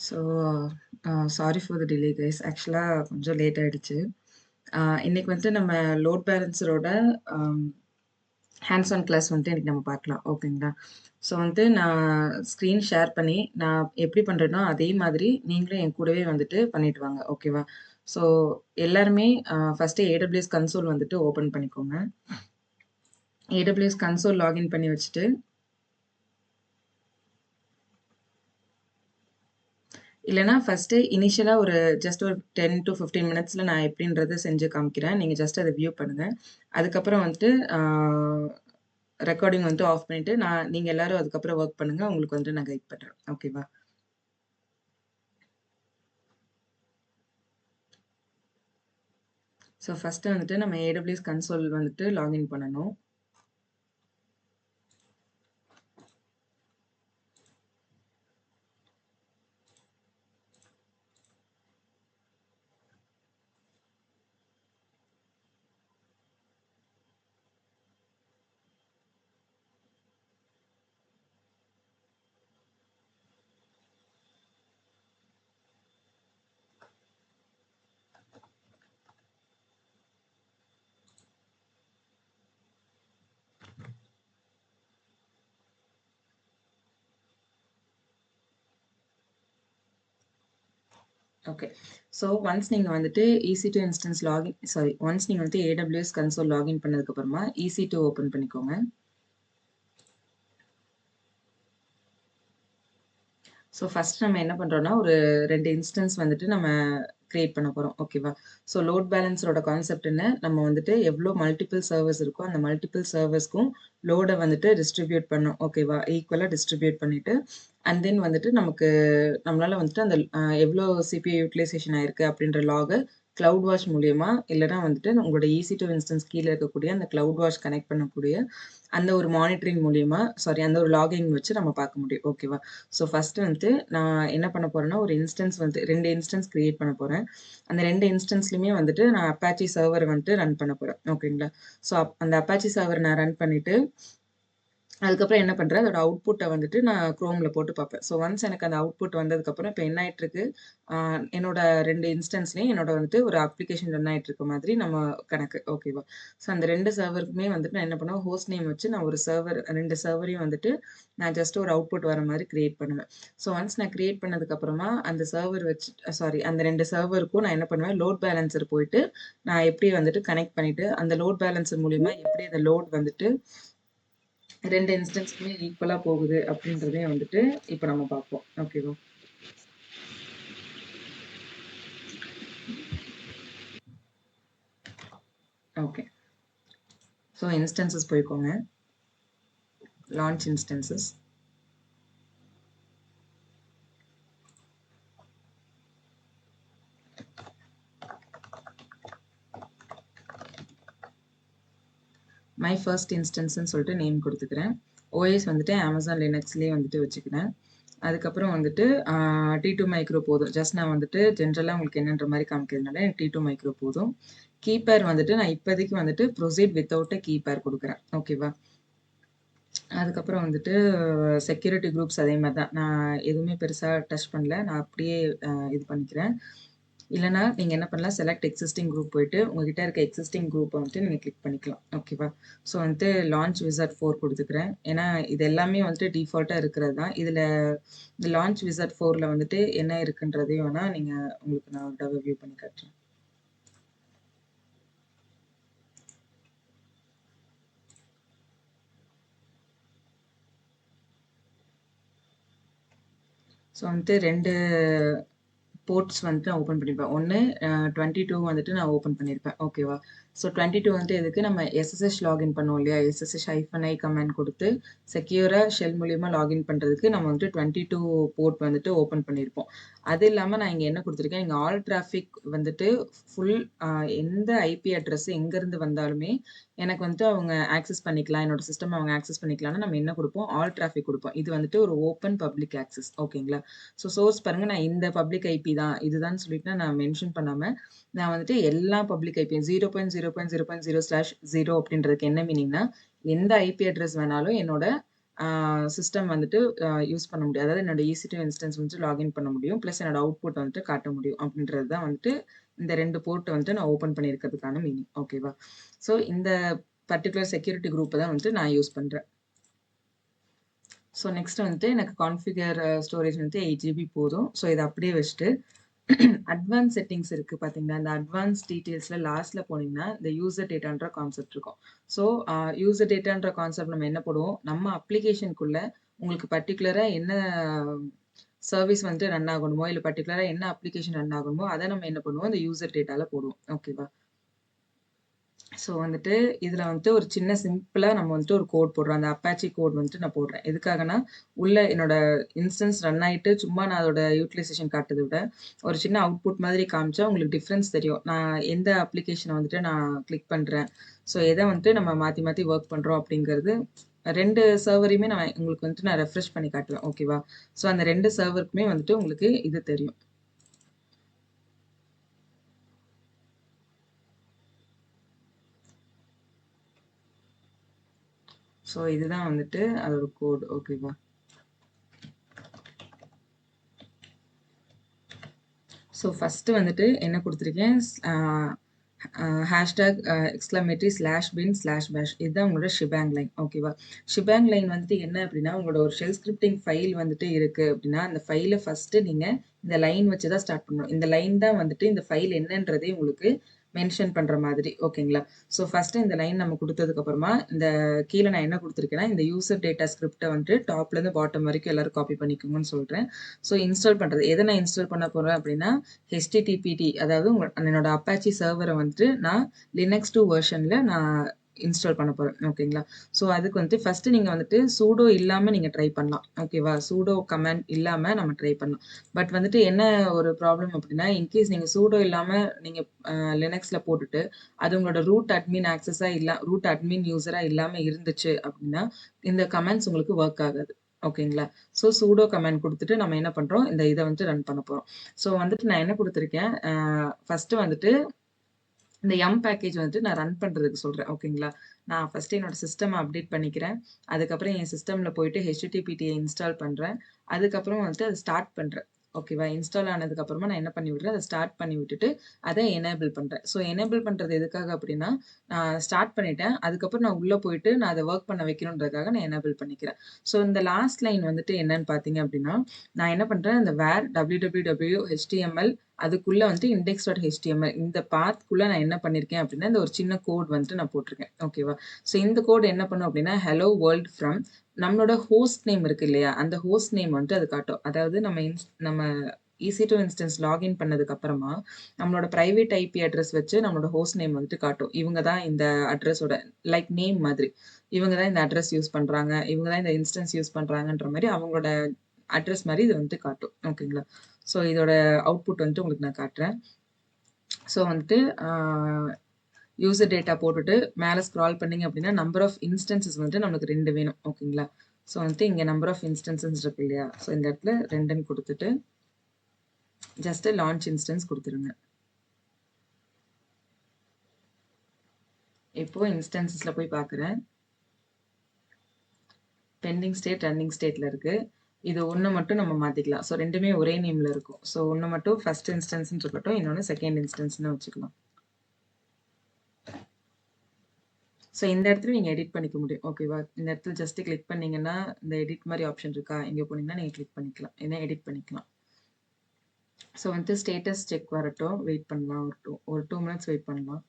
So sorry for the delay guys. ஆக்சுவலா கொஞ்சம் late ஆயிடுச்சு. இன்னைக்கு வந்துட்டு நம்ம லோட் பேலன்ஸரோட ஹேண்ட்ஸ் ஆன் கிளாஸ் வந்துட்டு இன்னைக்கு நம்ம பார்க்கலாம். ஓகேங்களா? ஸோ வந்துட்டு நான் ஸ்க்ரீன் ஷேர் பண்ணி நான் எப்படி பண்றேனோ அதே மாதிரி நீங்களும் என் கூடவே வந்துட்டு பண்ணிட்டு வாங்க. ஓகேவா? ஸோ எல்லாருமே ஃபர்ஸ்ட்டு AWS கன்சோல் வந்துட்டு ஓப்பன் பண்ணிக்கோங்க. AWS கன்சோல் லாகின் பண்ணி வச்சுட்டு இல்லைனா ஃபர்ஸ்ட்டு இனிஷியலா ஒரு ஜஸ்ட் ஒரு 10 to 15 மினிட்ஸ்ல நான் எப்படின்றத செஞ்சு காமிக்கிறேன். நீங்க ஜஸ்ட் அத வியூ பண்ணுங்க. அதுக்கப்புறம் வந்துட்டு ரெக்கார்டிங் வந்துட்டு ஆஃப் பண்ணிட்டு நீங்க எல்லாரும் அதுக்கப்புறம் வொர்க் பண்ணுங்க. உங்களுக்கு வந்துட்டு நான் கைட் பண்றேன். ஓகேவா? ஸோ ஃபர்ஸ்ட்டு வந்துட்டு நம்ம AWS கன்சோல் வந்துட்டு லாகின் பண்ணணும். ஓகே. ஸோ ஒன்ஸ் நீங்க வந்துட்டு EC2 இன்ஸ்டன்ஸ் ஒன்ஸ் நீங்க வந்துட்டு AWS கன்சோல் லாகின் பண்ணதுக்கு அப்புறமா EC2 ஓப்பன் பண்ணிக்கோங்க. ஸோ ஃபர்ஸ்ட் நம்ம என்ன பண்றோம்னா, ஒரு 2 இன்ஸ்டன்ஸ் வந்துட்டு நம்ம கிரியேட் பண்ண போறோம். ஓகேவா? ஸோ லோட் பேலன்ஸரோட கான்செப்ட் என்ன? நம்ம வந்துட்டு எவ்ளோ மல்டிபிள் சர்வர்ஸ் இருக்கோ, அந்த மல்டிபிள் சர்வர்ஸ்க்கும் லோட வந்துட்டு டிஸ்ட்ரிபியூட் பண்ணணும். ஓகேவா? ஈக்குவலா டிஸ்ட்ரிபியூட் பண்ணிட்டு, அண்ட் தென் வந்துட்டு நம்மளால வந்துட்டு அந்த எவ்ளோ CPU யூட்டிலைசேஷன் ஆயிருக்கு அப்படின்ற லாக கிளவுட் வாஷ் மூலியமா, இல்லன்னா வந்துட்டு உங்களோட EC2 இன்ஸ்டன்ஸ் கீழ இருக்கக்கூடிய அந்த கிளவுட் வாஷ் கனெக்ட் பண்ணக்கூடிய அந்த ஒரு மானிட்டரிங் மூலியமா அந்த ஒரு லாகிங் வச்சு நம்ம பார்க்க முடியும். ஓகேவா? ஸோ ஃபர்ஸ்ட்டு வந்துட்டு நான் என்ன பண்ண போறேன்னா, ஒரு இன்ஸ்டன்ஸ் வந்து 2 இன்ஸ்டன்ஸ் கிரியேட் பண்ண போறேன். அந்த 2 இன்ஸ்டன்ஸ்லயுமே வந்துட்டு நான் அப்பாச்சி சர்வர் வந்துட்டு ரன் பண்ண போறேன். ஓகேங்களா? ஸோ அந்த அப்பாச்சி சர்வர் நான் ரன் பண்ணிட்டு அதுக்கப்புறம் என்ன பண்றேன், அதோட அவுட்புட்ட வந்துட்டு நான் குரோம்ல போட்டு பார்ப்பேன். ஸோ ஒன்ஸ் எனக்கு அந்த அவுட்புட் வந்ததுக்கப்புறம் இப்ப என்ன ஆயிட்டிருக்கு, அ என்னோட 2 இன்ஸ்டன்ஸ்லயும் என்னோட வந்துட்டு ஒரு அப்ளிகேஷன் ரன் ஆயிட்டிருக்க மாதிரி நம்ம கணக்கு. ஓகேவா? ஸோ அந்த 2 சர்வருக்குமே வந்துட்டு நான் என்ன பண்ணுவேன், ஹோஸ்ட் நேம் வச்சு நான் ஒரு 2 சர்வரையும் வந்துட்டு நான் ஜஸ்ட் ஒரு அவுட்புட் வர மாரி கிரியேட் பண்ணுவேன். ஸோ ஒன்ஸ் நான் கிரியேட் பண்ணதுக்கப்புறமா அந்த சர்வர் வச்சு அந்த 2 சர்வருக்கும் நான் என்ன பண்ணுவேன், லோட் பேலன்சர் போயிட்டு நான் எப்படி வந்துட்டு கனெக்ட் பண்ணிட்டு, அந்த லோட் பேலன்சர் மூலியமா எப்படி அந்த லோட் வந்துட்டு 2 இன்ஸ்டன்ஸ்க்குமே ஈக்குவலா போகுது அப்படின்றதையும் வந்துட்டு இப்ப நம்ம பார்ப்போம். ஓகேவா? ஓகே. ஸோ இன்ஸ்டன்ஸஸ் போய்க்கோங்க. Launch instances. மை ஃபர்ஸ்ட் இன்ஸ்டன்ஸ்ன்னு சொல்லிட்டு நேம் குடுத்துக்கிறேன். OS வந்துட்டு Amazon Linuxலயே வந்துட்டு வச்சுக்கிறேன். அதுக்கப்புறம் வந்துட்டு T2 மைக்ரோ போதும். ஜஸ்ட் நான் வந்துட்டு ஜென்ரலா உங்களுக்கு என்னன்ற மாரி காமிக்கிறதுனால எனக்கு T2 மைக்ரோ போதும். கீ பேர் வந்துட்டு நான் இப்போதைக்கு வந்துட்டு ப்ரொசீட் வித்தவுட் அ கீ பேர் குடுக்குறேன். ஓகேவா? அதுக்கப்புறம் வந்துட்டு செக்யூரிட்டி குரூப்ஸ் அதே மாரி தான். நான் எதுவுமே பெருசா டச் பண்ணல. நான் அப்படியே இது பண்ணிக்கிறேன். இல்லன்னா நீங்க என்ன பண்ணலாம், செலக்ட் எக்ஸிஸ்டிங் குரூப் போயிட்டு உங்ககிட்ட இருக்க எக்ஸிஸ்டிங் குரூப்ப வந்துட்டு நீங்க கிளிக் பண்ணிக்கலாம். ஓகேவா? ஸோ வந்துட்டு லான்ச் விசார்ட் 4 குடுத்துக்கிறேன். ஏன்னா இது எல்லாமே வந்துட்டு டிஃபால்ட்டா இருக்கிறது தான். இதுல இந்த லான்ச் விசார்ட் 4ல வந்துட்டு என்ன இருக்குன்றதையும் வேணா உங்களுக்கு நான் ஒரு தடவ வியூ பண்ணி காட்டுறேன். ஸோ வந்துட்டு 2 போர்ட்ஸ் வந்துட்டு நான் ஓப்பன் பண்ணிப்பேன். ஒண்ணு 22 வந்துட்டு நான் ஓப்பன் பண்ணியிருப்பேன். ஓகேவா? ஸோ 22 வந்துட்டு எதுக்கு நம்ம SSH லாகின் பண்ணுவோம் இல்லையா? SSH-i கமாண்ட் குடுத்து செக்யூரா ஷெல் மூலியமா லாகின் பண்றதுக்கு நம்ம வந்துட்டு 22 போர்ட் வந்துட்டு ஓப்பன் பண்ணியிருப்போம். அது இல்லாம நான் இங்க என்ன குடுத்துருக்கேன், இங்க ஆல் டிராஃபிக் வந்துட்டு ஃபுல் எந்த ஐபி அட்ரஸ் எங்கருந்து வந்தாலுமே எனக்கு வந்துட்டு அவங்க ஆக்சஸ் பண்ணிக்கலாம். என்னோட சிஸ்டம் அவங்க ஆக்சஸ் பண்ணிக்கலாம்னு நம்ம என்ன குடுப்போம், ஆல் டிராஃபிக் குடுப்போம். இது வந்துட்டு ஒரு ஓப்பன் பப்ளிக் ஆக்சஸ். ஓகேங்களா? ஸோ சோர்ஸ் பாருங்க, நான் இந்த பப்ளிக் ஐபி தான் இதுதான் சொல்லிட்டு நான் மென்ஷன் பண்ணாம நான் வந்துட்டு எல்லா பப்ளிக் ஐபியும் 0.0.0.0/0 அப்படின்றதுக்கு என்ன மீனிங்னா, எந்த ஐபி அட்ரஸ் வேணாலும் என்னோட சிஸ்டம் வந்துட்டு யூஸ் பண்ண முடியும். அதாவது என்னோட EC2 இன்ஸ்டன்ஸ் வந்து லாகின் பண்ண முடியும். பிளஸ் என்னோட அவுட்புட் வந்துட்டு காட்ட முடியும். அப்படின்றது தான் வந்துட்டு இந்த 2 போர்ட் வந்துட்டு நான் ஓப்பன் பண்ணியிருக்கிறதுக்கான மீனிங். ஓகேவா? ஸோ இந்த பர்ட்டிகுலர் செக்யூரிட்டி குரூப்ப தான் வந்துட்டு நான் யூஸ் பண்றேன். ஸோ நெக்ஸ்ட் வந்துட்டு எனக்கு கான்ஃபிகர் ஸ்டோரேஜ் வந்துட்டு 8 GB போதும். ஸோ இத அப்படியே வச்சுட்டு அட்வான்ஸ் செட்டிங்ஸ் இருக்கு பார்த்தீங்களா? இந்த அட்வான்ஸ் டீட்டெயில்ஸ்ல லாஸ்ட்ல போனீங்கன்னா, இந்த யூசர் டேட்டான்ற கான்செப்ட் இருக்கும். ஸோ யூசர் டேட்டான்ற கான்செப்ட் நம்ம என்ன பண்ணுவோம்? நம்ம அப்ளிகேஷனுக்குள்ள உங்களுக்கு பர்ட்டிகுலரா என்ன சர்வீஸ் வந்துட்டு ரன் ஆகணுமோ, இல்ல பர்ட்டிகுலரா என்ன அப்ளிகேஷன் ரன் ஆகணுமோ, அத நம்ம என்ன பண்ணுவோம்? இந்த யூசர் டேட்டால போடுவோம். ஓகேவா? ஸோ வந்துட்டு இதில வந்துட்டு ஒரு சின்ன சிம்பிளா நம்ம வந்துட்டு ஒரு கோட் போடுறோம். அந்த அப்பாச்சி கோட் வந்துட்டு நான் போடுறேன். எதுக்காகன்னா, உள்ள என்னோட இன்ஸ்டன்ஸ் ரன் ஆயிட்டு சும்மா நான் அதோட யூட்டிலைசேஷன் காட்டுறத விட, ஒரு சின்ன அவுட்புட் மாதிரி காமிச்சா உங்களுக்கு டிஃபரன்ஸ் தெரியும். நான் எந்த அப்ளிகேஷன வந்துட்டு நான் கிளிக் பண்றேன். ஸோ எத வந்துட்டு நம்ம மாத்தி மாத்தி வொர்க் பண்றோம் அப்படிங்கிறது 2 சர்வரையுமே நான் உங்களுக்கு வந்துட்டு நான் ரெஃப்ரெஷ் பண்ணி காட்டுவேன். ஓகேவா? ஸோ அந்த 2 சர்வருக்குமே வந்துட்டு உங்களுக்கு இது தெரியும். ஸோ இதுதான் வந்துட்டு அதோட கோட். ஓகேவா? ஸோ ஃபர்ஸ்ட்டு வந்துட்டு என்ன குடுத்துருக்கேன், hashtag exclamatory slash bin slash bash இதுதான் உங்களோட ஷிபாங் லைன். ஓகேவா? ஷிபாங் லைன் வந்துட்டு என்ன அப்படின்னா, உங்களோட ஒரு ஷெல் ஸ்கிரிப்டிங் ஃபைல் வந்துட்டு இருக்கு அப்படின்னா, அந்த ஃபைல ஃபர்ஸ்ட்டு நீங்க இந்த லைன் வச்சு தான் ஸ்டார்ட் பண்ணணும். இந்த லைன் தான் வந்துட்டு இந்த ஃபைல் என்னன்றதே உங்களுக்கு மென்ஷன் பண்ற மாதிரி. ஓகேங்களா? ஸோ ஃபர்ஸ்ட்டு இந்த லைன் நம்ம குடுத்ததுக்கு அப்புறமா, இந்த கீழ நான் என்ன குடுத்துருக்கேன்னா, இந்த யூசர் டேட்டா ஸ்கிரிப்ட்ட வந்துட்டு டாப்லேருந்து பாட்டம் வரைக்கும் எல்லாரும் காப்பி பண்ணிக்கோங்கன்னு சொல்றேன். ஸோ இன்ஸ்டால் பண்றது. எத நான் இன்ஸ்டால் பண்ண போறேன் அப்படின்னா, HTTPT அதாவது என்னோட அப்பாச்சி சர்வர வந்துட்டு நான் லினக்ஸ் 2 வெர்ஷன்ல நான் இன்ஸ்டால் பண்ண போறேன். ஓகேங்களா? ஸோ அதுக்கு வந்துட்டு ஃபர்ஸ்ட்டு நீங்க வந்துட்டு சூடோ இல்லாம நீங்க ட்ரை பண்ணலாம். ஓகேவா? சூடோ கமாண்ட் இல்லாம நம்ம ட்ரை பண்ணலாம். பட் வந்துட்டு என்ன ஒரு ப்ராப்ளம் அப்படின்னா, இன்கேஸ் நீங்க சூடோ இல்லாம நீங்க லினக்ஸ்ல போட்டுட்டு, அது உங்களோட ரூட் அட்மின் ஆக்சஸா ரூட் அட்மின் யூசரா இல்லாம இருந்துச்சு அப்படின்னா, இந்த கமாண்ட்ஸ் உங்களுக்கு வொர்க் ஆகாது. ஓகேங்களா? ஸோ சூடோ கமாண்ட் குடுத்துட்டு நம்ம என்ன பண்றோம், இந்த இத வந்துட்டு ரன் பண்ண போறோம். ஸோ வந்துட்டு நான் என்ன குடுத்துருக்கேன், ஃபர்ஸ்ட்டு வந்துட்டு இந்த பேக்கேஜ் வந்துட்டு நான் ரன் பண்றதுக்கு சொல்றேன். ஓகேங்களா? நான் ஃபர்ஸ்ட்டு என்னோட சிஸ்டம் அப்டேட் பண்ணிக்கிறேன். அதுக்கப்புறம் என் சிஸ்டம்ல போயிட்டு HTTPTய இன்ஸ்டால் பண்றேன். அதுக்கப்புறம் வந்துட்டு அத ஸ்டார்ட் பண்றேன். ஓகேவா? இன்ஸ்டால் ஆனதுக்கு அப்புறமா நான் என்ன பண்ணி விடுறேன், அத ஸ்டார்ட் பண்ணி விட்டுட்டு, அத எனேபிள் பண்றேன். ஸோ எனேபிள் பண்றது எதுக்காக அப்டின்னா, நான் ஸ்டார்ட் பண்ணிட்டேன். அதுக்கப்புறம் நான் உள்ள போயிட்டு நான் அத வொர்க் பண்ண வைக்கணுன்றதுக்காக நான் எனேபிள் பண்ணிக்கிறேன். ஸோ இந்த லாஸ்ட் லைன் வந்துட்டு என்னன்னு பார்த்தீங்க அப்டின்னா, நான் என்ன பண்றேன், இந்த வேர் www HTML அதுக்குள்ள வந்துட்டு index.html இந்த பாத்க்குள்ள நான் என்ன பண்ணியிருக்கேன் அப்படின்னா, இந்த ஒரு சின்ன கோட் வந்துட்டு நான் போட்டிருக்கேன். ஓகேவா? ஸோ இந்த கோட் என்ன பண்ணும் அப்படின்னா, ஹெல்லோ வேர்ல்ட் ஃப்ரம் நம்மளோட ஹோஸ்ட் நேம் இருக்கு இல்லையா? அந்த ஹோஸ்ட் நேம் வந்துட்டு அது காட்டும். அதாவது நம்ம EC2 இன்ஸ்டன்ஸ் லாகின் பண்ணதுக்கு அப்புறமா, நம்மளோட பிரைவேட் ஐபி அட்ரஸ் வச்சு நம்மளோட ஹோஸ்ட் நேம் வந்துட்டு காட்டும். இவங்க தான் இந்த அட்ரஸோட லைக் நேம் மாதிரி. இவங்க தான் இந்த அட்ரஸ் யூஸ் பண்றாங்க. இவங்க தான் இந்த இன்ஸ்டன்ஸ் யூஸ் பண்றாங்கன்ற மாரி அவங்களோட அட்ரஸ் மாரி இது வந்துட்டு காட்டும். ஓகேங்களா? ஸோ இதோட அவுட்புட் வந்துட்டு உங்களுக்கு நான் காட்டுறேன். ஸோ வந்துட்டு யூசர் டேட்டா போட்டுட்டு மேல ஸ்க்ரால் பண்ணீங்க அப்படின்னா, நம்பர் ஆஃப் இன்ஸ்டன்ஸஸ் வந்துட்டு நமக்கு 2 வேணும். ஓகேங்களா? ஸோ வந்துட்டு இங்க நம்பர் ஆஃப் இன்ஸ்டன்ஸஸ் இருக்கு இல்லையா? ஸோ இந்த இடத்துல 2ன்னு குடுத்துட்டு, ஜஸ்ட் லான்ச் இன்ஸ்டன்ஸ் குடுத்துருங்க. இப்போ இன்ஸ்டன்ஸஸ்ல போய் பார்க்குறேன். பெண்டிங் ஸ்டேட், ரன்னிங் ஸ்டேட்ல இருக்கு. இது 1 மட்டும் நம்ம மாத்திக்கலாம். ஸோ 2மே ஒரே நேம்ல இருக்கும். ஸோ 1 மட்டும் ஃபர்ஸ்ட் இன்ஸ்டன்ஸ்ன்னு இருக்கட்டும். இன்னொன்னு செகண்ட் இன்ஸ்டன்ஸ்ன்னு வச்சுக்கலாம். ஸோ இந்த இடத்துல நீங்க எடிட் பண்ணிக்க முடியும். ஓகேவா? இந்த இடத்துல ஜஸ்ட் கிளிக் பண்ணீங்கன்னா, இந்த எடிட் மாரி ஆப்ஷன் இருக்கா? இங்க போனீங்கன்னா நீங்க கிளிக் பண்ணிக்கலாம். இல்லனா எடிட் பண்ணிக்கலாம். ஸோ வந்துட்டு ஸ்டேட்டஸ் செக் வரட்டும். வெயிட் பண்ணலாம். ஒரு 2 மினிட்ஸ் வெயிட் பண்ணலாம்.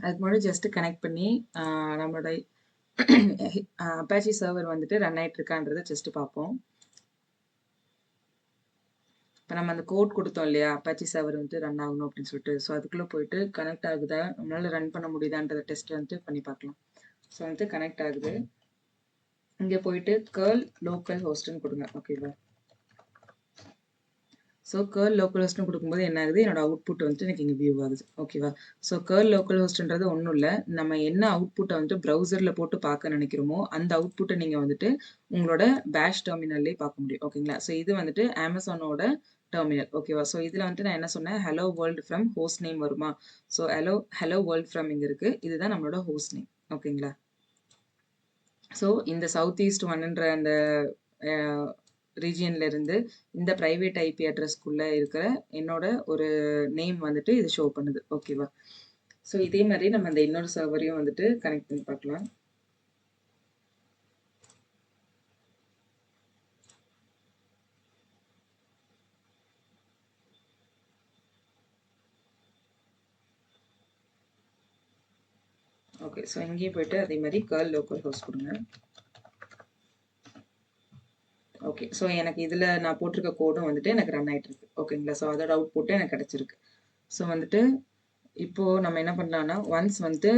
அதுக்கு முன்னாடி ஜஸ்ட் கனெக்ட் பண்ணி நம்மளோட அப்பாச்சி சர்வர் வந்துட்டு ரன் ஆயிட்டு இருக்கான்றதை ஜஸ்ட் பார்ப்போம். இப்போ நம்ம அந்த கோட் கொடுத்தோம் இல்லையா, அப்பாச்சி சர்வர் வந்துட்டு ரன் ஆகணும் அப்படின்னு சொல்லிட்டு. ஸோ அதுக்குள்ளே போயிட்டு கனெக்ட் ஆகுதா, நம்மளால ரன் பண்ண முடியுதான்றத டெஸ்ட் வந்துட்டு பண்ணி பார்க்கலாம். ஸோ வந்துட்டு கனெக்ட் ஆகுது. இங்கே போயிட்டு curl லோக்கல் ஹோஸ்ட்னு கொடுங்க. ஓகேவா? ஸோ curl லோக்கல் ஹோஸ்ட்னு கொடுக்கும்போது என்ன ஆகுது, என்னோட அவுட்புட் வந்துட்டு எனக்கு இங்கே வியூ ஆகுது. ஓகேவா? ஸோ curl லோக்கல் ஹோஸ்ட்ன்றது ஒன்றும் இல்லை, நம்ம என்ன அவுட்புட்டை வந்துட்டு ப்ரௌசரில் போட்டு பார்க்க நினைக்கிறோமோ அந்த அவுட்புட்டை நீங்கள் வந்துட்டு உங்களோட பேஷ் டெர்மினல்லே பார்க்க முடியும். ஓகேங்களா? ஸோ இது வந்துட்டு அமேசானோட டெர்மினல். ஓகேவா? ஸோ இதில் வந்துட்டு நான் என்ன சொன்னேன், hello world from host name வருமா? ஸோ ஹலோ வேர்ல்டு ஃப்ரம் இங்கே இருக்குது, இதுதான் நம்மளோட ஹோஸ்ட் நேம். ஓகேங்களா? ஸோ இந்த சவுத் ஈஸ்ட் ஒன்ன்ற அந்த ரீஜியன்ல இருந்து இந்த பிரைவேட் ஐபி அட்ரஸ்க்குள்ள இருக்கிற என்னோட ஒரு நேம் வந்துட்டு இது ஷோ பண்ணுது. ஓகேவா? ஸோ இதே மாதிரி நம்ம அந்த இன்னொரு சர்வரையும் வந்துட்டு கனெக்ட் பண்ணி பார்க்கலாம். ஓகே, ஸோ இங்கேயே போயிட்டு அதே மாதிரி curl லோக்கல் ஹோஸ்ட் கொடுங்க. ஓகே, ஸோ எனக்கு இதில் நான் போட்டிருக்க கோடும் வந்துட்டு எனக்கு ரன் ஆகிட்டு இருக்கு. ஓகேங்களா? ஸோ அதோட அவுட்புட்டும் எனக்கு கிடச்சிருக்கு. ஸோ வந்துட்டு இப்போது நம்ம என்ன பண்ணலாம்னா, ஒன்ஸ் வந்துட்டு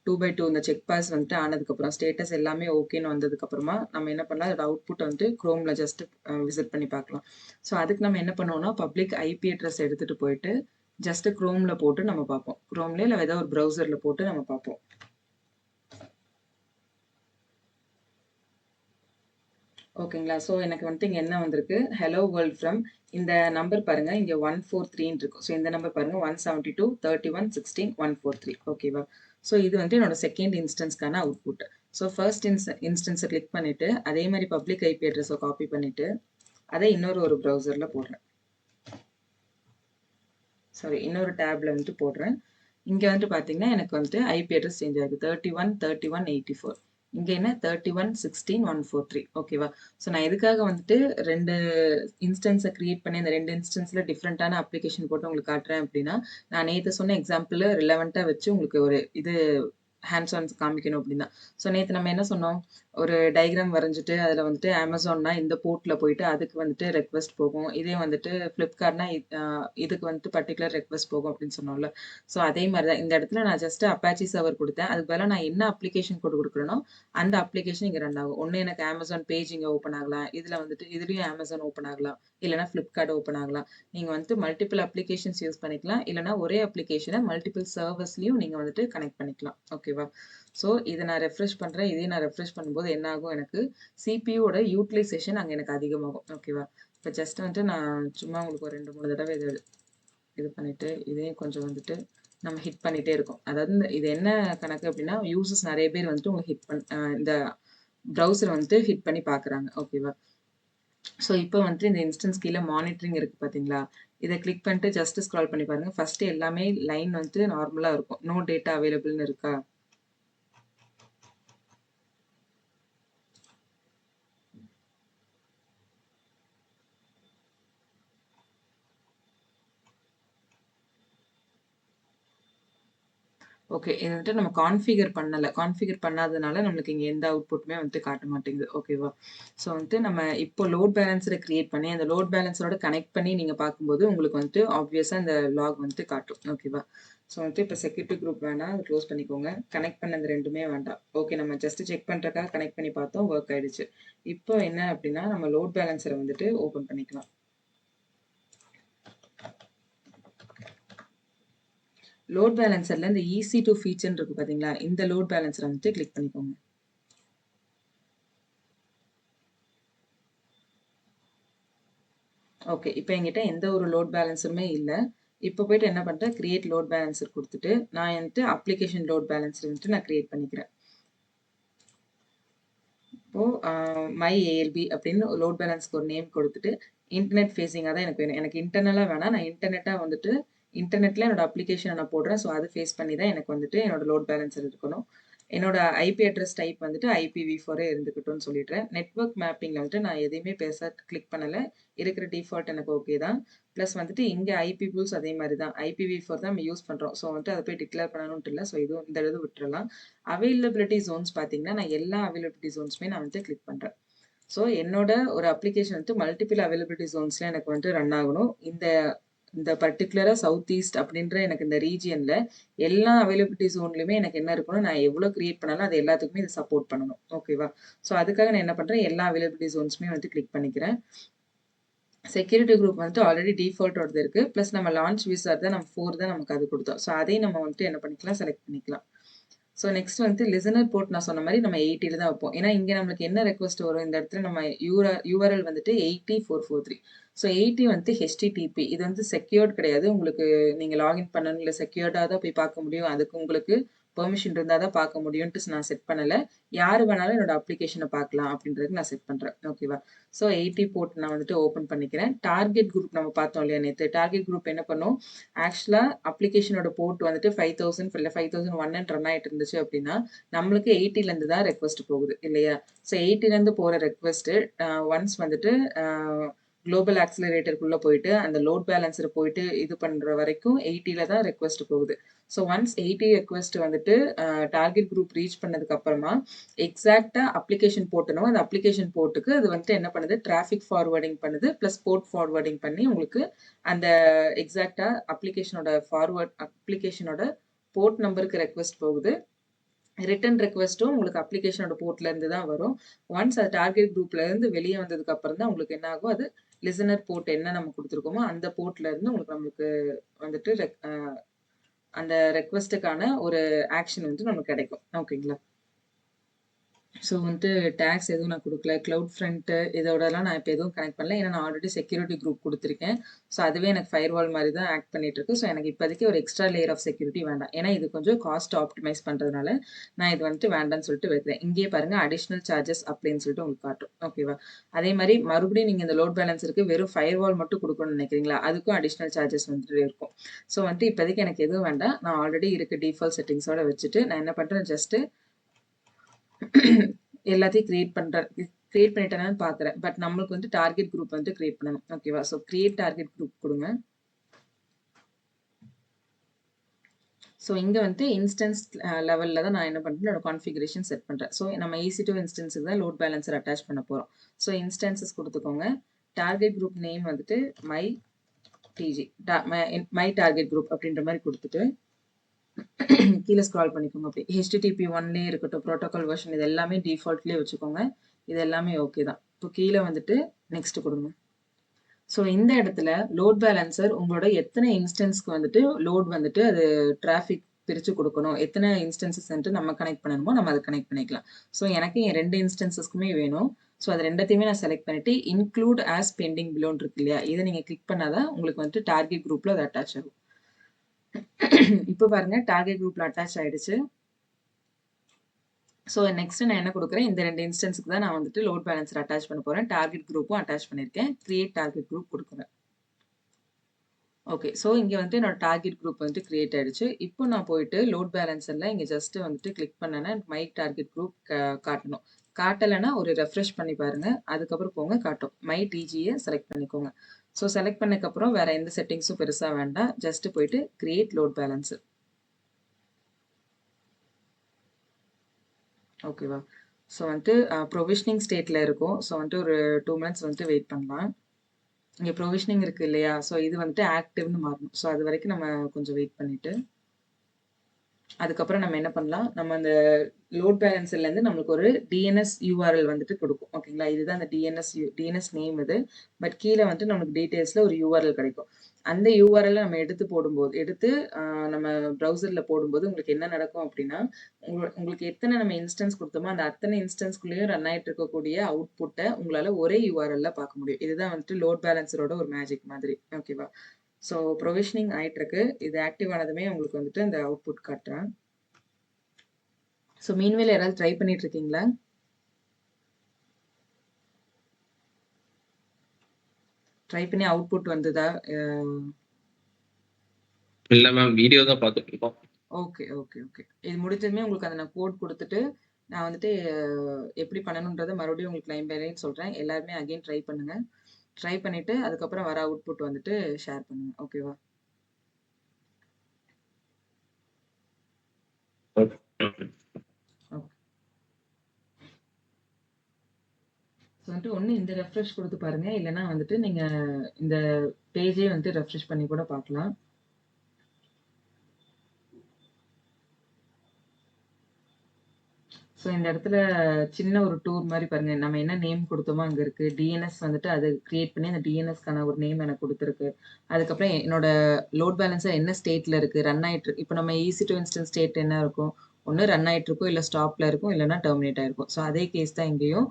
2x2 இந்த செக் பாஸ் வந்துட்டு ஆனதுக்கப்புறம் ஸ்டேட்டஸ் எல்லாமே ஓகேன்னு வந்ததுக்கப்புறமா நம்ம என்ன பண்ணலாம், அதோட அவுட்புட் வந்துட்டு க்ரோமில் ஜஸ்ட் விசிட் பண்ணி பார்க்கலாம். ஸோ அதுக்கு நம்ம என்ன பண்ணுவோம்னா, பப்ளிக் ஐபி அட்ரஸ் எடுத்துகிட்டு போயிட்டு ஜஸ்ட் க்ரோமில் போட்டு நம்ம பார்ப்போம். க்ரோம்லேயே இல்லை ஏதோ ஒரு ப்ரௌசரில் போட்டு நம்ம பார்ப்போம். ஓகேங்களா? ஸோ எனக்கு வந்துட்டு இங்கே என்ன வந்திருக்கு, ஹலோ வேர்ல்ட் ஃப்ரம் இந்த நம்பர் பாருங்கள், இங்கே 143 இருக்கும். ஸோ இந்த நம்பர் பாருங்கள், 172 31 16 143. ஓகேவா? ஸோ இது வந்துட்டு என்னோட செகண்ட் இன்ஸ்டன்ஸ்க்கான அவுட்புட். ஸோ ஃபர்ஸ்ட் இன்ஸ்டன்ஸை கிளிக் பண்ணிவிட்டு அதே மாதிரி பப்ளிக் ஐபி அட்ரஸை காப்பி பண்ணிவிட்டு அதை இன்னொரு ப்ரௌசரில் போடுறேன். சாரி, இன்னொரு டேப்பில் வந்துட்டு போடுறேன். இங்கே வந்துட்டு பார்த்தீங்கன்னா எனக்கு வந்துட்டு ஐபி அட்ரஸ் சேஞ்ச் ஆகுது, 31 31 84. இங்கே என்ன 31 16 143. ஓகேவா? ஸோ நான் எதுக்காக வந்துட்டு 2 இன்ஸ்டன்ஸை கிரியேட் பண்ணி அந்த 2 இன்ஸ்டன்ஸில் டிஃப்ரெண்ட்டான அப்ளிகேஷன் போட்டு உங்களுக்கு காட்டுறேன் அப்படின்னா, நான் நேற்று சொன்ன எக்ஸாம்பிள் ரிலவெண்ட்டாக வச்சு உங்களுக்கு ஒரு இது ஹேண்ட்ஸ் ஆன்ஸ் காமிக்கணும் அப்படின்னா. ஸோ நேற்று நம்ம என்ன சொன்னோம், ஒரு டயக்ராம் வரைஞ்சிட்டு அதில் வந்துட்டு அமேசான்னா இந்த போர்ட்டில் போயிட்டு அதுக்கு வந்துட்டு ரெக்வஸ்ட் போகும், இதே வந்துட்டு ஃப்ளிப்கார்ட்னா இதுக்கு வந்துட்டு பர்டிகுலர் ரெக்வஸ்ட் போகும் அப்படின்னு சொன்னோம்ல. ஸோ அதே மாதிரி தான் இந்த இடத்துல நான் ஜஸ்ட் அப்பாச்சி சர்வர் கொடுத்தேன். அதுக்கு பதிலாக நான் என்ன அப்ளிகேஷன் கோட் கொடுக்குறேனோ அந்த அப்ளிகேஷன் இங்கே ரன் ஆகும். ஒன்று எனக்கு அமேசான் பேஜ் இங்கே ஓப்பன் ஆகலாம், இதில் வந்துட்டு இதுலேயும் அமேசான் ஓப்பன் ஆகலாம், இல்லைனா ஃப்ளிப்கார்ட் ஓப்பன் ஆகலாம். நீங்கள் வந்துட்டு மல்டிபிள் அப்ளிகேஷன்ஸ் யூஸ் பண்ணிக்கலாம், இல்லைனா ஒரே அப்ளிகேஷனை மல்டிபிள் சர்வர்ஸ்லையும் நீங்கள் வந்துட்டு கனெக்ட் பண்ணிக்கலாம். ஓகேவா? ஸோ இதை நான் ரெஃப்ரெஷ் பண்ணுறேன். இதையும் நான் ரெஃப்ரெஷ் பண்ணும்போது என்ன ஆகும், எனக்கு சிபியூட யூட்டிலைசேஷன் அங்கே எனக்கு அதிகமாகும். ஓகேவா? இப்போ ஜஸ்ட் வந்துட்டு நான் சும்மா உங்களுக்கு ஒரு 2 3 தடவை இது பண்ணிவிட்டு இதையும் கொஞ்சம் வந்துட்டு நம்ம ஹிட் பண்ணிகிட்டே இருக்கோம். அதாவது இது என்ன கணக்கு அப்படின்னா, யூசர்ஸ் நிறைய பேர் வந்துட்டு உங்களுக்கு இந்த ப்ரௌசரை வந்துட்டு ஹிட் பண்ணி பார்க்குறாங்க. ஓகேவா? ஸோ இப்போ வந்துட்டு இந்த இன்ஸ்டன்ஸ் கீழே மானிட்டரிங் இருக்குது பார்த்தீங்களா, இதை கிளிக் பண்ணிட்டு ஜஸ்ட் ஸ்க்ரால் பண்ணி பாருங்கள். ஃபஸ்ட்டு எல்லாமே லைன் வந்துட்டு நார்மலாக இருக்கும், நோ டேட்டா அவைலபிள்னு இருக்கா. ஓகே, இது வந்துட்டு நம்ம கான்ஃபிகர் பண்ணலை, கான்ஃபிகர் பண்ணாததுனால நம்மளுக்கு இங்கே எந்த அவுட்புட்டுமே வந்துட்டு காட்ட மாட்டேங்குது. ஓகேவா? ஸோ வந்துட்டு நம்ம இப்போ லோட் பேலன்ஸரை கிரியேட் பண்ணி அந்த லோட் பேலன்ஸரோட கனெக்ட் பண்ணி நீங்கள் பார்க்கும்போது உங்களுக்கு வந்துட்டு ஆப்வியஸாக இந்த லாக் வந்துட்டு காட்டும். ஓகேவா? ஸோ வந்துட்டு இப்போ செக்யூரிட்டி குரூப் வேணால் அதை க்ளோஸ் பண்ணிக்கோங்க, கனெக்ட் பண்ண அந்த ரெண்டுமே வேண்டாம். ஓகே, நம்ம ஜஸ்ட் செக் பண்ணுறக்காக கனெக்ட் பண்ணி பார்த்தோம், ஒர்க் ஆகிடுச்சு. இப்போ என்ன அப்படின்னா, நம்ம லோட் பேலன்ஸரை வந்துட்டு ஓப்பன் பண்ணிக்கலாம். லோட் பேலன்சரில் இந்த EC2 ஃபீச்சர்னு இருக்குது பார்த்தீங்களா, இந்த லோட் பேலன்சரை வந்துட்டு கிளிக் பண்ணிக்கோங்க. ஓகே, இப்போ என்கிட்ட எந்த ஒரு லோட் பேலன்ஸருமே இல்லை. இப்போ போயிட்டு என்ன பண்ணுறேன், கிரியேட் லோட் பேலன்சர் கொடுத்துட்டு நான் வந்துட்டு அப்ளிகேஷன் லோட் பேலன்சர் வந்துட்டு நான் கிரியேட் பண்ணிக்கிறேன். இப்போது மை ஏஎல்பி அப்படின்னு லோட் பேலன்ஸ்க்கு ஒரு நேம் கொடுத்துட்டு இன்டர்நெட் ஃபேஸிங்காக தான் எனக்கு வேணும். எனக்கு இன்டர்னலாக வேணாம், நான் இன்டர்நெட்டாக வந்துட்டு இன்டர்நெட்டில் என்னோட அப்ளிகேஷனை நான் போடுறேன். ஸோ அது ஃபேஸ் பண்ணி தான் எனக்கு வந்துட்டு என்னோட லோட் பேலன்சர் இருக்கணும். என்னோட ஐபி அட்ரஸ் டைப் வந்துட்டு IPv4 இருந்துக்கட்டும்னு சொல்லிடுறேன். நெட்வொர்க் மேப்பிங்ல வந்துட்டு நான் எதையுமே கிளிக் பண்ணல. இருக்கிற டிஃபால்ட் எனக்கு ஓகே தான். ப்ளஸ் வந்துட்டு இங்க ஐபி பூல்ஸ் அதே மாதிரி தான். IPv4 தான் நம்ம யூஸ் பண்றோம். ஸோ வந்துட்டு அதை போய் டிக்ளேர் பண்ணணும்ட்டு இல்லை. ஸோ இதுவும் இந்த இது விட்டுறலாம். அவைலபிலிட்டி ஜோன்ஸ் பார்த்தீங்கன்னா நான் எல்லா அவைலபிலிட்டி ஜோன்ஸுமே நான் வந்துட்டு கிளிக் பண்றேன். ஸோ என்னோட ஒரு அப்ளிகேஷன் வந்து மல்டிபிள் அவைலபிலிட்டி ஜோன்ஸ்ல எனக்கு வந்துட்டு ரன் ஆகணும். இந்த பர்டிகுலரா சவுத் ஈஸ்ட் அப்படின்ற எனக்கு இந்த ரீஜியன்ல எல்லா அவைலபிலிட்டி ஜோன்லயுமே எனக்கு என்ன இருக்கணும், நான் எவ்வளவு கிரியேட் பண்ணாலும் அது எல்லாத்துக்குமே இது சப்போர்ட் பண்ணணும். ஓகேவா? ஸோ அதுக்காக நான் என்ன பண்றேன், எல்லா அவைலபிலிட்டி ஜோன்ஸுமே வந்து கிளிக் பண்ணிக்கிறேன். செக்யூரிட்டி குரூப் வந்துட்டு ஆல்ரெடி டிஃபால்ட்டோடது இருக்கு. ப்ளஸ் நம்ம லான்ச் விசார் தான் நம்ம 4 தான் நமக்கு அது கொடுத்தோம். ஸோ அதையும் நம்ம வந்துட்டு என்ன பண்ணிக்கலாம், செலக்ட் பண்ணிக்கலாம். ஸோ நெக்ஸ்ட் வந்து லிசனர் போர்ட் நான் சொன்ன மாதிரி நம்ம 80ல தான் வைப்போம். ஏன்னா இங்க நம்மளுக்கு என்ன ரெக்வஸ்ட் வரும், இந்த இடத்துல நம்ம URL வந்துட்டு 80443. ஸோ 80 வந்து HTTP. இது வந்து செக்யூர்ட் கிடையாது. உங்களுக்கு நீங்க லாகின் பண்ணணும் இல்லை செக்யூர்டா தான் போய் பார்க்க முடியும். அதுக்கு உங்களுக்கு பெர்மிஷன் இருந்தால் தான் பார்க்க முடியும்ட்டு நான் செட் பண்ணலை. யார் வேணாலும் என்னோட அப்ளிகேஷனை பார்க்கலாம் அப்படின்றதுக்கு நான் செட் பண்ணுறேன். ஓகேவா? ஸோ 80 போர்ட் நான் வந்துட்டு ஓப்பன் பண்ணிக்கிறேன். டார்கெட் குரூப் நம்ம பார்த்தோம் இல்லையா நேற்று, டார்கெட் குரூப் என்ன பண்ணும், ஆக்சுவலாக அப்ளிகேஷனோட போர்ட் வந்துட்டு 5000 இல்லை 5001 ரன் ஆகிட்டு இருந்துச்சு அப்படின்னா நம்மளுக்கு 80லேருந்து தான் ரெக்வஸ்ட் போகுது இல்லையா? ஸோ 80லேருந்து போகிற ரெக்வஸ்ட்டு ஒன்ஸ் வந்துட்டு குளோபல் ஆக்சிலரேட்டருக்குள்ளே போயிட்டு அந்த லோட் பேலன்ஸர் போயிட்டு இது பண்ணுற வரைக்கும் 80ல தான் ரெக்வஸ்ட் போகுது. ஸோ ஒன்ஸ் 80 ரெக்வஸ்ட் வந்துட்டு டார்கெட் குரூப் ரீச் பண்ணதுக்கு அப்புறமா எக்ஸாக்டா அப்ளிகேஷன் போட்டணும். அந்த அப்ளிகேஷன் போர்ட்டுக்கு அது வந்துட்டு என்ன பண்ணுது, டிராஃபிக் ஃபார்வர்டிங் பண்ணுது, ப்ளஸ் போர்ட் ஃபார்வர்டிங் பண்ணி உங்களுக்கு அந்த எக்ஸாக்டா அப்ளிகேஷனோட போர்ட் நம்பருக்கு ரெக்வஸ்ட் போகுது. ரிட்டன் ரெக்வஸ்ட்டும் உங்களுக்கு அப்ளிகேஷனோட போர்ட்ல இருந்து தான் வரும். ஒன்ஸ் அது டார்கெட் குரூப்ல இருந்து வெளியே வந்ததுக்கு அப்புறம் தான் உங்களுக்கு என்ன ஆகும், அது லிசனர் போர்ட் என்ன நம்ம கொடுத்துருக்கோமோ அந்த போர்ட்ல இருந்து நம்மளுக்கு வந்துட்டு அந்த ரெக்வஸ்ட்டுக்கான ஒரு ஆக்ஷன் வந்து நமக்கு கிடைக்கும். ஓகேங்களா? ஸோ வந்துட்டு டேக்ஸ் எதுவும் நான் கொடுக்கல. கிளவுட் ஃப்ரண்ட்டு இதோடலாம் நான் இப்போ எதுவும் கனெக்ட் பண்ணல. ஏன்னா நான் ஆல்ரெடி செக்யூரிட்டி குரூப் கொடுத்துருக்கேன். ஸோ அதுவே எனக்கு ஃபயர்வால் மாதிரி தான் ஆக்ட் பண்ணிட்டு இருக்கு. ஸோ எனக்கு இப்போதைக்கு ஒரு எக்ஸ்ட்ரா லேயர் ஆஃப் செக்யூரிட்டி வேண்டாம். ஏன்னா இது கொஞ்சம் காஸ்ட் ஆப்டிமைஸ் பண்ணுறதுனால நான் இது வந்துட்டு வேண்டாம்னு சொல்லிட்டு வைக்கிறேன். இங்கேயே பாருங்க அடிஷ்னல் சார்ஜஸ் அப்படின்னு சொல்லிட்டு உங்களுக்கு காட்டும். ஓகேவா? அதே மாதிரி மறுபடியும் நீங்கள் இந்த லோட் பேலன்ஸருக்கு வெறும் ஃபயர்வால் மட்டும் கொடுக்கணும்னு நினைக்கிறீங்களா, அதுக்கும் அடிஷ்னல் சார்ஜஸ் வந்துட்டு இருக்கும். ஸோ வந்துட்டு இப்போதைக்கு எனக்கு எதுவும் வேண்டாம். நான் ஆல்ரெடி இருக்க டிஃபால்ட் செட்டிங்ஸோட வச்சுட்டு நான் என்ன பண்ணுறேன், ஜஸ்ட்டு எல்லாத்தையும் கிரியேட் பண்ணிட்டேன்னு பார்க்குறேன். பட் நம்மளுக்கு வந்து டார்கெட் குரூப் வந்து கிரியேட் பண்ணணும். ஓகேவா? ஸோ கிரியேட் டார்கெட் குரூப் கொடுங்க. ஸோ இங்கே வந்து இன்ஸ்டன்ஸ் லெவலில் தான் நான் என்ன பண்ணுறேன், என்னோட கான்ஃபிகரேஷன் செட் பண்ணுறேன். ஸோ நம்ம EC2 இன்ஸ்டன்ஸுக்கு தான் லோட் பேலன்ஸர் அட்டாச் பண்ண போகிறோம். ஸோ இன்ஸ்டன்சஸ் கொடுத்துக்கோங்க. டார்கெட் குரூப் நேம் வந்துட்டு மை டார்கெட் குரூப் அப்படின்ற மாதிரி கொடுத்துட்டு கீழே ஸ்க்ரால் பண்ணிக்கோங்க. அப்படி HTTP 1லேயே இருக்கட்டும், ப்ரோட்டோகால் வெர்ஷன் இது எல்லாமே டிஃபால்ட்லேயே வச்சுக்கோங்க. இது எல்லாமே ஓகே தான். இப்போ கீழே வந்துட்டு நெக்ஸ்ட் கொடுங்க. ஸோ இந்த இடத்துல லோட் பேலன்சர் உங்களோட எத்தனை இன்ஸ்டன்ஸ்க்கு வந்துட்டு லோட் வந்துட்டு அது டிராஃபிக் பிரித்து கொடுக்கணும், எத்தனை இன்ஸ்டன்சஸ் வந்துட்டு நம்ம கனெக்ட் பண்ணணுமோ நம்ம அதை கனெக்ட் பண்ணிக்கலாம். ஸோ எனக்கு என் 2 இன்ஸ்டன்சஸ்க்குமே வேணும். ஸோ அது ரெண்டத்தையுமே நான் செலக்ட் பண்ணிட்டு இன்க்ளூட் ஆஸ் பெண்டிங் பிலோன்னு இருக்கு இல்லையா, இதை நீங்கள் கிளிக் பண்ணாதான் உங்களுக்கு வந்துட்டு டார்கெட் குரூப்பில் அது அட்டாச் ஆகும். இப்போ பாருங்க டார்கெட் குரூப்ல அட்டாச் ஆயிடுச்சு. ஸோ நெக்ஸ்ட் நான் என்ன கொடுக்குறேன், இந்த 2 இன்ஸ்டன்ஸுக்கு தான் நான் வந்துட்டு லோட் பேலன்சர் அட்டாச் பண்ண போறேன். டார்கெட் குரூப்பும் அட்டாச் பண்ணியிருக்கேன். கிரியேட் டார்கெட் குரூப் கொடுக்குறேன். ஓகே. ஸோ இங்கே வந்துட்டு என்னோட டார்கெட் குரூப் வந்துட்டு கிரியேட் ஆயிடுச்சு. இப்போ நான் போயிட்டு லோட் பேலன்சரில் இங்கே ஜஸ்ட் வந்துட்டு கிளிக் பண்ணேன்னா மை டார்கெட் குரூப் காட்டணும். காட்டலைன்னா ஒரு ரெஃப்ரெஷ் பண்ணி பாருங்க. அதுக்கப்புறம் போங்க காட்டும். மை டிஜியை செலக்ட் பண்ணிக்கோங்க. ஸோ செலக்ட் பண்ணக்கப்புறம் வேற எந்த செட்டிங்ஸும் பெருசாக வேண்டாம். ஜஸ்ட் போயிட்டு கிரியேட் லோட் பேலன்சர். ஓகேவா? ஸோ வந்துட்டு ப்ரொவிஷனிங் ஸ்டேட்டில் இருக்கும். ஸோ வந்துட்டு ஒரு 2 மினிட்ஸ் வந்துட்டு வெயிட் பண்ணலாம். இங்கே ப்ரொவிஷனிங் இருக்குது இல்லையா, ஸோ இது வந்துட்டு ஆக்டிவ்னு மாறணும். ஸோ அது வரைக்கும் நம்ம கொஞ்சம் வெயிட் பண்ணிவிட்டு அதுக்கப்புறம் நம்ம என்ன பண்ணலாம், நம்ம அந்த லோட் பேலன்சர்லேருந்து நம்மளுக்கு ஒரு டிஎன்எஸ் URL வந்துட்டு கொடுக்கும். ஓகேங்களா? இதுதான் அந்த டிஎன்எஸ் நேம் இது. பட் கீழே வந்துட்டு நம்மளுக்கு டீட்டெயில்ஸில் ஒரு URL கிடைக்கும். அந்த URL நம்ம எடுத்து நம்ம ப்ரௌசரில் போடும்போது உங்களுக்கு என்ன நடக்கும் அப்படின்னா, உங்களுக்கு எத்தனை நம்ம இன்ஸ்டன்ஸ் கொடுத்தோமோ அந்த அத்தனை இன்ஸ்டன்ஸ்குள்ளேயும் ரன் ஆகிட்டு இருக்கக்கூடிய அவுட்புட்டை உங்களால் ஒரே URL பார்க்க முடியும். இதுதான் வந்துட்டு லோட் பேலன்சரோட ஒரு மேஜிக் மாதிரி. ஓகேவா? ஸோ ப்ரொவிஷனிங் ஆகிட்டு இருக்கு. இது ஆக்டிவ் ஆனதுமே உங்களுக்கு வந்துட்டு அந்த அவுட்புட் காட்டுறேன். ஸோ மீன்வேல் யாராவது ட்ரை பண்ணிட்டு இருக்கீங்களா? ட்ரை பண்ணி அவுட்புட் வந்ததா? இல்ல மேம், வீடியோ தான் பார்த்துட்டு இருக்கோம். Okay, okay, okay. இது முடிச்சதுமே உங்களுக்கு அத நான் கோட் குடுத்துட்டு, நான் வந்துட்டு எப்படி பண்ணணும்ன்றத மறுபடியும் உங்களுக்கு லைன் பை லைன் சொல்றேன். எல்லாருமே அகைன் ட்ரை பண்ணுங்க. ட்ரை பண்ணிட்டு அதுக்கப்புறம் வர அவுட்புட் வந்துட்டு ஷேர் பண்ணுங்க. ஓகேவா? ஓகே. ஓகே. ஸோ வந்துட்டு ஒண்ணு இந்த ரெஃப்ரெஷ் குடுத்து பாருங்க. இல்லன்னா வந்துட்டு நீங்க இந்த பேஜே வந்துட்டு ரெஃப்ரெஷ் பண்ணி கூட பார்க்கலாம். ஸோ இந்த இடத்துல சின்ன ஒரு டூர் மாரி பாருங்க. நம்ம என்ன நேம் குடுத்தோமோ அங்க இருக்கு. டிஎன்எஸ் வந்துட்டு அது கிரியேட் பண்ணி அந்த டிஎன்எஸ்க்கான ஒரு நேம் எனக்கு குடுத்துருக்கு. அதுக்கப்புறம் என்னோட லோட் பேலன்ஸர் என்ன ஸ்டேட்ல இருக்கு, ரன் ஆயிட்டு இருக்கு. இப்ப நம்ம ஈஸி டூ இன்ஸ்டன்ஸ் ஸ்டேட் என்ன இருக்கும்? ஒண்ணு ரன் ஆயிட்டு இருக்கும், இல்ல ஸ்டாப்ல இருக்கும், இல்லன்னா டெர்மினேட் ஆயிருக்கும். ஸோ அதே கேஸ் தான் இங்கேயும்.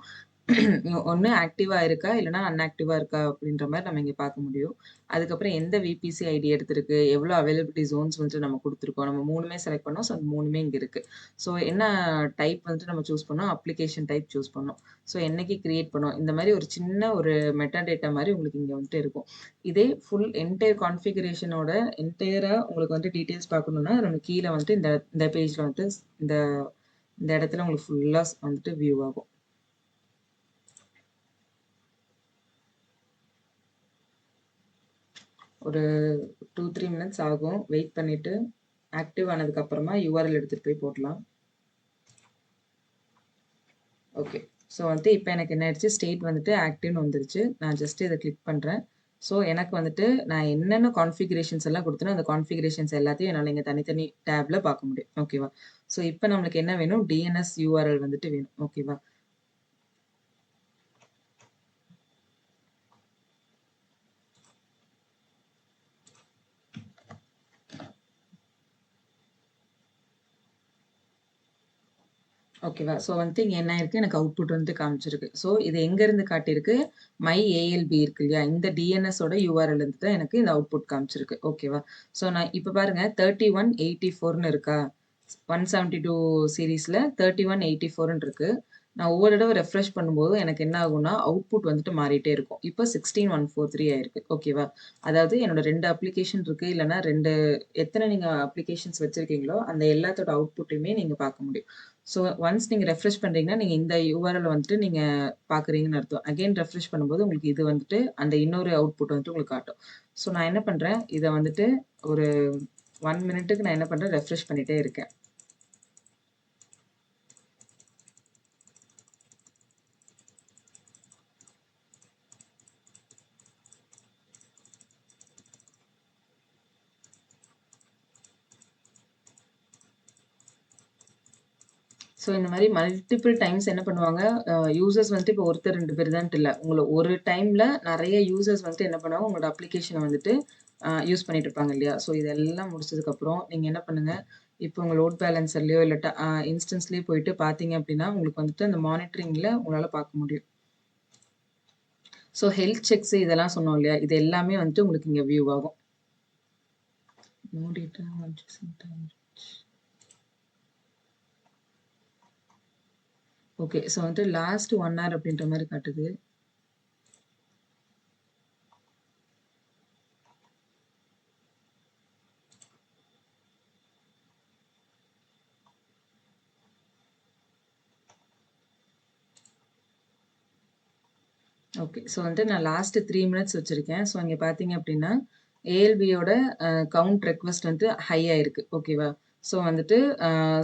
ஒண்ணு ஆக்டிவா இருக்கா, இல்லன்னா அன்ஆக்டிவா இருக்கா அப்படின்ற மாரி நம்ம இங்க பார்க்க முடியும். அதுக்கப்புறம் எந்த விபிசி ஐடி எடுத்திருக்கு, எவ்வளோ அவைலபிலிட்டி ஜோன்ஸ் வந்துட்டு நம்ம குடுத்துருக்கோம். நம்ம 3மே செலக்ட் பண்ணோம். ஸோ அந்த 3மே இங்க இருக்கு. ஸோ என்ன டைப் வந்துட்டு நம்ம சூஸ் பண்ணோம், அப்ளிகேஷன் டைப் சூஸ் பண்ணோம். ஸோ என்னைக்கு கிரியேட் பண்ணோம். இந்த மாரி ஒரு சின்ன ஒரு மெட்டா டேட்டா மாரி உங்களுக்கு இங்க வந்துட்டு இருக்கும். இதே ஃபுல் என்டையர் கான்ஃபிகரேஷனோட என்டையரா உங்களுக்கு வந்து டீட்டெயில்ஸ் பார்க்கணும்னா, நம்ம கீழ வந்துட்டு இந்த பேஜ்ல வந்துட்டு இந்த இந்த இடத்துல உங்களுக்கு ஃபுல்லா வந்துட்டு வியூ ஆகும். ஒரு 2, 3 மினிட்ஸ் ஆகும். வெயிட் பண்ணிட்டு ஆக்டிவ் ஆனதுக்கு அப்புறமா யூஆர்எல் எடுத்துட்டு போய் போடலாம். ஓகே. ஸோ வந்துட்டு இப்ப எனக்கு என்ன ஆயிடுச்சு, ஸ்டேட் வந்துட்டு ஆக்டிவ்னு வந்துருச்சு. நான் ஜஸ்ட் இத கிளிக் பண்றேன். ஸோ எனக்கு வந்துட்டு நான் என்னென்ன கான்ஃபிகரேஷன்ஸ் எல்லாம் குடுத்தேனோ, அந்த கான்ஃபிகரேஷன்ஸ் எல்லாத்தையும் என்னால இங்க தனித்தனி டேப்ல பார்க்க முடியும். ஓகேவா? ஸோ இப்ப நம்மளுக்கு என்ன வேணும், டிஎன்எஸ் யூஆர்எல் வந்துட்டு வேணும். ஓகேவா? ஓகேவா? ஸோ வந்துட்டு இங்க என்ன ஆயிருக்கு, எனக்கு அவுட்புட் வந்து காமிச்சிருக்கு. ஸோ இது எங்கருந்து காட்டியிருக்கு, மை ஏஎல்பி இருக்கு இல்லையா? இந்த டிஎன்எஸ் ஓட யூஆர்எல் இருந்து தான் எனக்கு இந்த அவுட்புட் காமிச்சிருக்கு. ஓகேவா? ஸோ நான் இப்ப பாருங்க 3184ன்னு இருக்கா? 172 சீரிஸ்ல 3184ன்னு இருக்கு. நான் ஒவ்வொரு தடவ ரெஃப்ரெஷ் பண்ணும்போதும் எனக்கு என்ன ஆகும்னா, அவுட்புட் வந்துட்டு மாறிட்டே இருக்கும். இப்ப 16143 ஆயிருக்கு. ஓகேவா? அதாவது என்னோட 2 அப்ளிகேஷன் இருக்கு. இல்லன்னா 2 எத்தன நீங்க அப்ளிகேஷன்ஸ் வச்சிருக்கீங்களோ, அந்த எல்லாத்தோட அவுட்புட்டையுமே நீங்க பார்க்க முடியும். ஸோ ஒன்ஸ் நீங்க ரெஃப்ரெஷ் பண்றீங்கன்னா, நீங்க இந்த யூஆர்எல் வந்துட்டு நீங்க பார்க்குறீங்கன்னு அர்த்தம். அகைன் ரெஃப்ரெஷ் பண்ணும்போது உங்களுக்கு இது வந்துட்டு அந்த இன்னொரு அவுட்புட் வந்துட்டு உங்களுக்கு காட்டும். ஸோ நான் என்ன பண்றேன், இத வந்துட்டு ஒரு 1 மினிட்டுக்கு நான் என்ன பண்றேன், ரெஃப்ரெஷ் பண்ணிட்டே இருக்கேன். ஸோ இந்த மாரி மல்டிபிள் டைம்ஸ் என்ன பண்ணுவாங்க, யூசர்ஸ் வந்துட்டு இப்போ ஒருத்தர் 2 பேர் தான்ட்டு இல்ல. ஒரு டைம்ல நெறைய யூசர்ஸ் வந்துட்டு என்ன பண்ணுவாங்க, உங்களோட அப்ளிகேஷன வந்துட்டு யூஸ் பண்ணிட்டு இருப்பாங்க இல்லையா? ஸோ இதெல்லாம் முடிச்சதுக்கப்புறம் நீங்க என்ன பண்ணுங்க, இப்போ உங்க லோட் பேலன்ஸர்லயோ இல்ல இன்ஸ்டன்ஸ்லயோ போயிட்டு பார்த்தீங்க அப்டின்னா, உங்களுக்கு வந்துட்டு அந்த மானிட்டரிங்ல உங்களால பார்க்க முடியும். ஸோ ஹெல்த் செக்ஸ் இதெல்லாம் சொன்னோம் இல்லையா? இது எல்லாமே வந்துட்டு உங்களுக்கு இங்க வியூ ஆகும். No data okay. ஸோ வந்துட்டு லாஸ்ட் 1 ஹவர் அப்படின்ற மாரி காட்டுது. ஓகே. ஸோ வந்துட்டு நான் லாஸ்ட் 3 மினிட்ஸ் வச்சிருக்கேன். ஸோ இங்க பார்த்தீங்க அப்படின்னா, ஏஎல்பியோட கவுண்ட் ரெக்வெஸ்ட் வந்துட்டு ஹை ஆயிருக்கு. ஓகேவா? ஸோ வந்துட்டு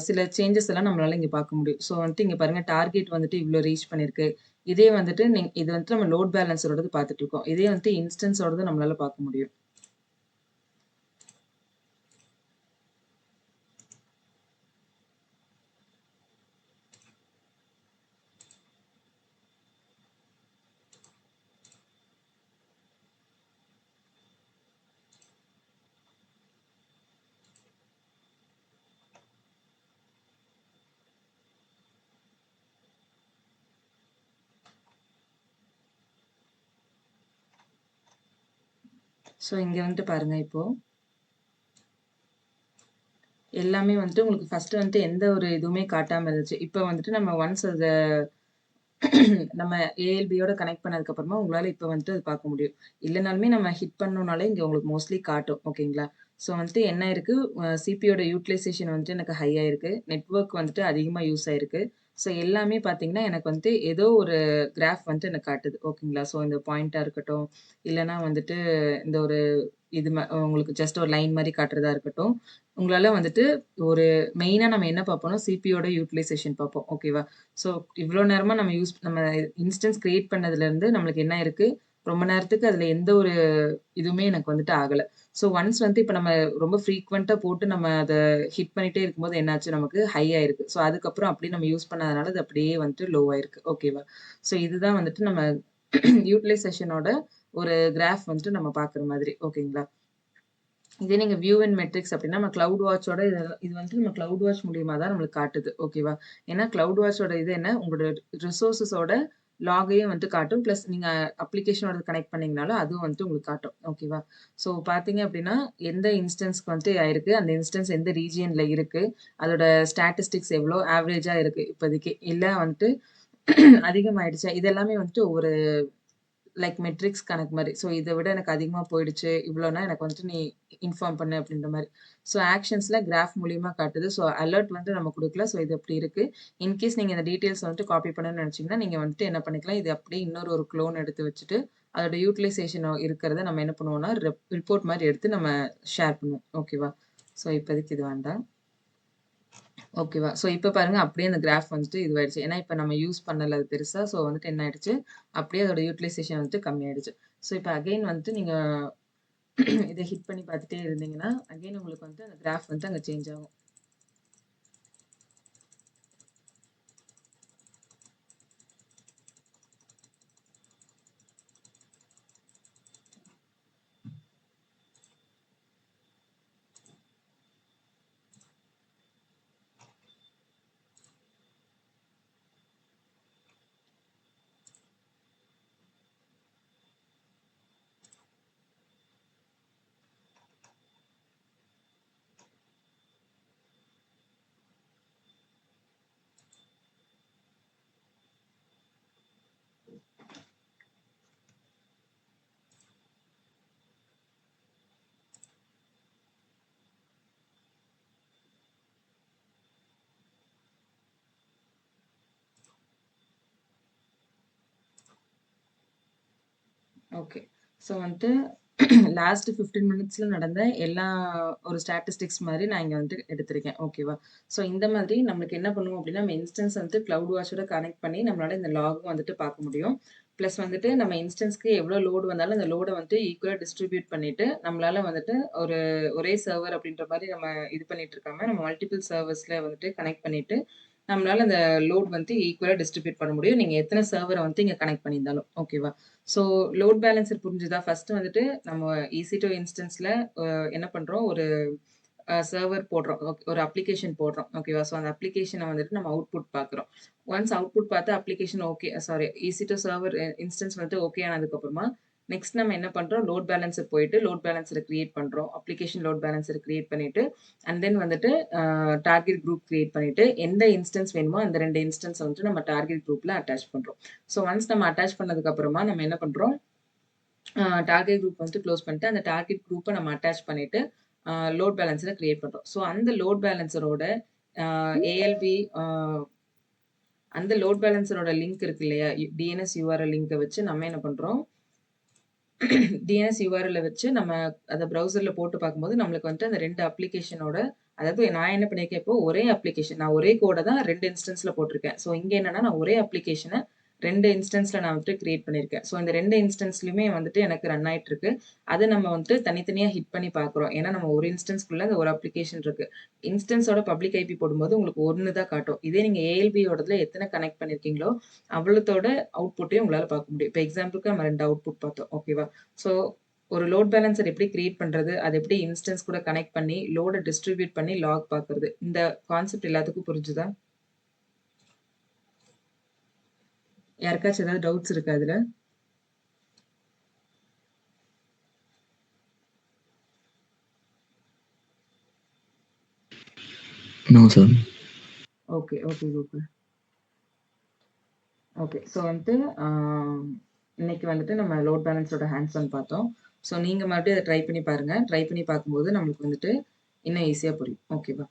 சில சேஞ்சஸ் எல்லாம் நம்மளால இங்க பார்க்க முடியும். ஸோ வந்துட்டு இங்க பாருங்க டார்கெட் வந்துட்டு இவ்ளோ ரீச் பண்ணியிருக்கு. இதே வந்துட்டு இது வந்துட்டு நம்ம லோட் பேலன்ஸரோடது பார்த்துட்டு இருக்கோம். இதே வந்துட்டு இன்ஸ்டன்ஸோடது நம்மளால பார்க்க முடியும். ஸோ இங்க வந்துட்டு பாருங்க இப்போ. எல்லாமே வந்துட்டு உங்களுக்கு ஃபர்ஸ்ட் வந்துட்டு எந்த ஒரு இதுவுமே காட்டாம இருந்துச்சு. இப்ப வந்துட்டு நம்ம ஒன்ஸ் அத நம்ம ஏஎல்பியோட கனெக்ட் பண்ணதுக்கு அப்புறமா உங்களால இப்ப வந்துட்டு அது பார்க்க முடியும். இல்லனாலுமே நம்ம ஹிட் பண்ணோம்னாலே இங்க உங்களுக்கு மோஸ்ட்லி காட்டும். ஓகேங்களா? ஸோ வந்துட்டு என்ன ஆயிருக்கு, சிபியோட யூட்டிலைசேஷன் வந்துட்டு எனக்கு ஹை ஆயிருக்கு. நெட்வொர்க் வந்துட்டு அதிகமா யூஸ் ஆயிருக்கு. ஸோ எல்லாமே பார்த்தீங்கன்னா, எனக்கு வந்துட்டு ஏதோ ஒரு கிராஃப் வந்துட்டு எனக்கு காட்டுது. ஓகேங்களா? ஸோ இந்த பாயிண்ட்டா இருக்கட்டும், இல்லன்னா வந்துட்டு இந்த ஒரு உங்களுக்கு ஜஸ்ட் ஒரு லைன் மாரி காட்டுறதா இருக்கட்டும். உங்களால வந்துட்டு ஒரு மெயினா நம்ம என்ன பார்ப்போம்னா, சிபியோட யூட்டிலைசேஷன் பார்ப்போம். ஓகேவா? ஸோ இவ்ளோ நேரமா நம்ம இன்ஸ்டன்ஸ் கிரியேட் பண்ணதுலருந்து நம்மளுக்கு என்ன ஆயிருக்கு, ரொம்ப நேரத்துக்கு அதுல எந்த ஒரு இதுவுமே எனக்கு வந்துட்டு ஆகல. ஸோ ஒன்ஸ் வந்து இப்ப நம்ம ரொம்ப ஃப்ரீக்வென்ட்டா போட்டு நம்ம அத ஹிட் பண்ணிட்டே இருக்கும்போது என்னாச்சு நமக்கு ஹை ஆயிருக்கு. ஸோ அதுக்கப்புறம் அப்படியே நம்ம யூஸ் பண்ணாதனால அது அப்படியே வந்துட்டு லோ ஆயிருக்கு. ஓகேவா? ஸோ இதுதான் வந்துட்டு நம்ம யூட்டிலைசேஷனோட ஒரு கிராஃப் வந்துட்டு நம்ம பார்க்குற மாதிரி. ஓகேங்களா? இதே நீங்க வியூ அண்ட் மெட்ரிக்ஸ் அப்படின்னா, நம்ம கிளவுட் வாட்சோட இது வந்துட்டு நம்ம கிளவுட் வாட்ச் மூலியமா தான் நம்மளுக்கு காட்டுது. ஓகேவா? ஏன்னா கிளவுட் வாட்சோட இது என்ன, உங்களோட ரிசோர்ஸஸோட லாகையும் வந்துட்டு காட்டும். பிளஸ் நீங்க அப்ளிகேஷனோட கனெக்ட் பண்ணீங்கனாலும் அதுவும் வந்துட்டு உங்களுக்கு காட்டும். ஓகேவா? ஸோ பார்த்தீங்க அப்படின்னா, எந்த இன்ஸ்டன்ஸ்க்கு வந்துட்டு ஆயிருக்கு, அந்த இன்ஸ்டன்ஸ் எந்த ரீஜியன்ல இருக்கு, அதோட ஸ்டாட்டிஸ்டிக்ஸ் எவ்வளோ ஆவரேஜா இருக்கு இப்போதைக்கு. இல்ல வந்துட்டு அதிகமாயிடுச்சா, இது எல்லாமே வந்துட்டு ஒவ்வொரு லைக் மெட்ரிக்ஸ் கணக்கு மாரி. ஸோ இத விட எனக்கு அதிகமா போயிடுச்சு. இவ்வளோனா எனக்கு வந்துட்டு நீ இன்ஃபார்ம் பண்ணு அப்படின்ற மாரி. ஸோ ஆக்ஷன்ஸ்ல கிராஃப் மூலியமா காட்டுது. ஸோ அலர்ட் வந்து நம்ம குடுக்கல. ஸோ இது அப்படி இருக்கு. இன்கேஸ் நீங்க இந்த டீட்டெயில்ஸ் வந்துட்டு காப்பி பண்ணணும்னு நெனச்சீங்கன்னா, நீங்க வந்துட்டு என்ன பண்ணிக்கலாம், இது அப்படியே இன்னொரு ஒரு க்ளோன் எடுத்து வச்சுட்டு, அதோட யூட்டிலைசேஷன் இருக்கிறத நம்ம என்ன பண்ணுவோம்னா, ரிப்போர்ட் மாரி எடுத்து நம்ம ஷேர் பண்ணுவோம். ஓகேவா? ஸோ இப்போதைக்கு இது வேண்டாம். ஓகேவா? ஸோ இப்ப பாருங்க அப்படியே அந்த கிராஃப் வந்துட்டு இதுவாயிடுச்சு. ஏன்னா இப்ப நம்ம யூஸ் பண்ணல அது பெருசா. ஸோ வந்துட்டு என்ன ஆயிடுச்சு, அப்படியே அதோட யூட்டிலைசேஷன் வந்துட்டு கம்மியாயிடுச்சு. ஸோ இப்ப அகைன் வந்துட்டு நீங்க இத ஹிட் பண்ணி பார்த்துட்டே இருந்தீங்கன்னா, அகைன் உங்களுக்கு வந்துட்டு அந்த கிராஃப் வந்துட்டு அங்க சேஞ்ச் ஆகும். ஓகே. ஸோ வந்துட்டு லாஸ்ட் 15 மினிட்ஸ்ல நடந்த எல்லா ஒரு ஸ்டாட்டிஸ்டிக்ஸ் மாரி நான் இங்க வந்துட்டு எடுத்திருக்கேன். ஓகேவா? ஸோ இந்த மாதிரி நம்மளுக்கு என்ன பண்ணுவோம் அப்டின்னா, நம்ம இன்ஸ்டன்ஸ் வந்துட்டு கிளவுட் வாட்சோட கனெக்ட் பண்ணி நம்மளால இந்த லாகும் வந்துட்டு பார்க்க முடியும். பிளஸ் வந்துட்டு நம்ம இன்ஸ்டன்ஸ்க்கு எவ்வளோ லோடு வந்தாலும் அந்த லோட வந்துட்டு ஈக்குவலா டிஸ்ட்ரிபியூட் பண்ணிட்டு, நம்மளால வந்துட்டு ஒரு ஒரே சர்வர் அப்டின்ற மாரி நம்ம இது பண்ணிட்டு இருக்காம, நம்ம மல்டிபிள் சர்வர்ஸ்ல வந்துட்டு கனெக்ட் பண்ணிட்டு, நம்மளால அந்த லோட் வந்து ஈக்குவலா டிஸ்ட்ரிபியூட் பண்ண முடியும். நீங்க எத்தன சர்வர வந்துட்டு இங்க கனெக்ட் பண்ணியிருந்தாலும். ஓகேவா? ஸோ லோட் பேலன்சர் புரிஞ்சுதா? ஃபர்ஸ்ட் வந்துட்டு நம்ம EC2 இன்ஸ்டன்ஸ்ல என்ன பண்றோம், ஒரு சர்வர் போடுறோம். ஒரு அப்ளிகேஷன் போடுறோம். ஓகேவா? ஸோ அந்த அப்ளிகேஷன வந்துட்டு நம்ம அவுட்புட் பார்க்குறோம். ஒன்ஸ் அவுட்புட் பார்த்து application okay sorry EC2 server instance வந்துட்டு ஓகே ஆனதுக்கப்புறமா, நெக்ஸ்ட் நம்ம என்ன பண்றோம், லோட் பேலன்சர் போயிட்டு லோட் பேலன்சர கிரியேட் பண்றோம். அப்ளிகேஷன் லோட் பேலன்சர கிரியேட் பண்ணிட்டு, அண்ட் தென் வந்துட்டு டார்கெட் குரூப் கிரியேட் பண்ணிட்டு, எந்த இன்ஸ்டன்ஸ் வேணுமோ அந்த 2 இன்ஸ்டன்ஸ வந்துட்டு நம்ம டார்கெட் குரூப்ல அட்டாச் பண்றோம். ஸோ ஒன்ஸ் நம்ம அட்டாச் பண்ணதுக்கு அப்புறமா நம்ம என்ன பண்றோம், டார்கெட் குரூப் வந்துட்டு க்ளோஸ் பண்ணிட்டு, அந்த டார்கெட் குரூப்ப நம்ம அட்டாச் பண்ணிட்டு, லோட் பேலன்ஸர கிரியேட் பண்றோம். ஸோ அந்த லோட் பேலன்ஸரோட ALB அந்த லோட் பேலன்ஸரோட லிங்க் இருக்கு இல்லையா? DNS URL லிங்க்க வச்சு நம்ம என்ன பண்றோம், DNS URL வச்சு நம்ம அத ப்ரௌசர்ல போட்டு பார்க்கும்போது, நம்மளுக்கு வந்துட்டு அந்த 2 அப்ளிகேஷனோட அதாவது நான் என்ன பண்ணியிருக்கேன் இப்போ ஒரே அப்ளிகேஷன் நான் ஒரே கோட தான் 2 இன்ஸ்டன்ஸ்ல போட்டிருக்கேன். ஸோ இங்க என்னன்னா, நான் ஒரே அப்ளிகேஷன 2 இன்ஸ்டன்ஸ்ல நான் வந்துட்டு கிரியேட் பண்ணியிருக்கேன். ஸோ இந்த 2 இன்ஸ்டன்ஸ்லயுமே வந்துட்டு எனக்கு ரன் ஆயிட்டு இருக்கு. அத நம்ம வந்துட்டு தனித்தனியா ஹிட் பண்ணி பார்க்குறோம். ஏன்னா நம்ம ஒரு இன்ஸ்டன்ஸ்க்குள்ள அந்த ஒரு அப்ளிகேஷன் இருக்கு. இன்ஸ்டன்ஸோட பப்ளிக் ஐபி போடும்போது உங்களுக்கு 1 தான் காட்டும். இதே நீங்க ALBயோடதுல எத்தன கனெக்ட் பண்ணியிருக்கீங்களோ, அவ்வளத்தோட அவுட்புட்டையும் உங்களால பார்க்க முடியும். இப்ப எக்ஸாம்பிளுக்கு நம்ம 2 அவுட்புட் பார்த்தோம். ஓகேவா? ஸோ ஒரு லோட் பேலன்சர் எப்படி கிரியேட் பண்றது? அது எப்படி இன்ஸ்டன்ஸ் கூட கனெக்ட் பண்ணி, லோட டிஸ்ட்ரிபியூட் பண்ணி லாக் பார்க்கறது. இந்த கான்செப்ட் எல்லாத்துக்கும் புரிஞ்சுதா? யாருக்காச்சும் ஏதாவது டவுட்ஸ் இருக்கா இதுல? No sir. Okay, okay Gokul. Okay. So வந்துட்டு இன்னைக்கு வந்துட்டு நம்ம லோட் பேலன்ஸோட ஹேண்ட்ஸ் ஆன் பார்த்தோம். ஸோ நீங்க மறுபடியும் அத ட்ரை பண்ணி பாருங்க. ட்ரை பண்ணி பார்க்கும்போது நம்மளுக்கு வந்துட்டு இன்னும் ஈஸியா புரியும். ஓகேவா?